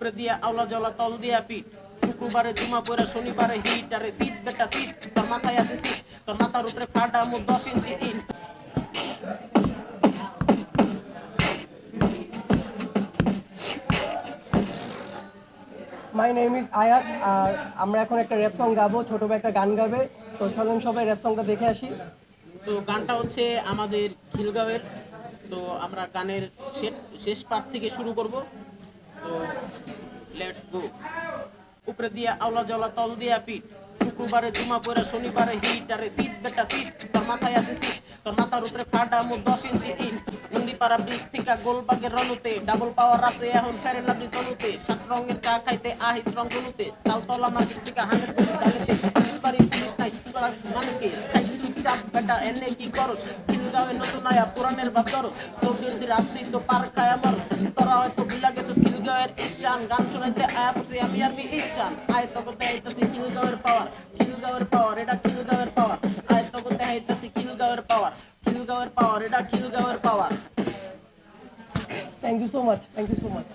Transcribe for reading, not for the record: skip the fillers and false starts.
উপরে দিয়া আওলা জলা তল দিয়া পিঠ শুক্রবারে জুমা পড়া শনিবারে হিট আরে সিট বেটা সিট তোর মাথায় আছে সিট তোর মাথার উপরে ফাটা মুখ 10 ইঞ্চি ইট মাই নেম ইজ আয়াত। আর আমরা এখন একটা র্যাপ সং গাবো, ছোট ভাই একটা গান গাবে। তো চলেন সবাই র্যাপ সংটা দেখে আসি। তো গানটা হচ্ছে আমাদের খিলগাঁওয়ের। তো আমরা গানের শেষ পার্ট থেকে শুরু করব। তো লেটস গো। উপরে দিয়া আওলা জলা তল দিয়া পিঠ শুক্রবারে জুমা পড়া শনিবারে হিট আরে সিট বেটা সিট তোর মাথায় আছে সিট তোর মাথার উপরে ফাটা মুখ 10 ইঞ্চি ইট নন্দীপাড়া ব্রিজ থেকে গোলবাগের রনুতে ডাবল পাওয়ার আছে এখন ফেরেন আপনি চলুতে 7 রঙের চা খাইতে আহিস রং গুনুতে তালতলা মার্কেট থেকে 100 কোটি ডালিতে বাড়ি পুলিশ নাই মানুষকে খাই চুপচাপ বেটা এনে কি করস খিলগাঁওয়ে নতুন আয়া পুরানের ভাব ধরস চৌধুরী রাত্রি তো পার খায় আমার তোরা হয়তো ভুলা গেছিস খিলগাঁওয়ের ইস্টান গান শোনাইতে আয়া পড়ছি আমি আর বি ইস্টান আয় তখন দেখাইতেছি খিলগাঁওয়ের পাওয়ার খিলগাঁওয়ের পাওয়ার এটা খিলগাঁওয়ের পাওয়ার আয় তখন দেখাইতেছি খিলগাঁওয়ের পাওয়ার খিলগাঁওয়ের পাওয়ার এটা খিলগাঁওয়ের power. Thank you so much, thank you so much.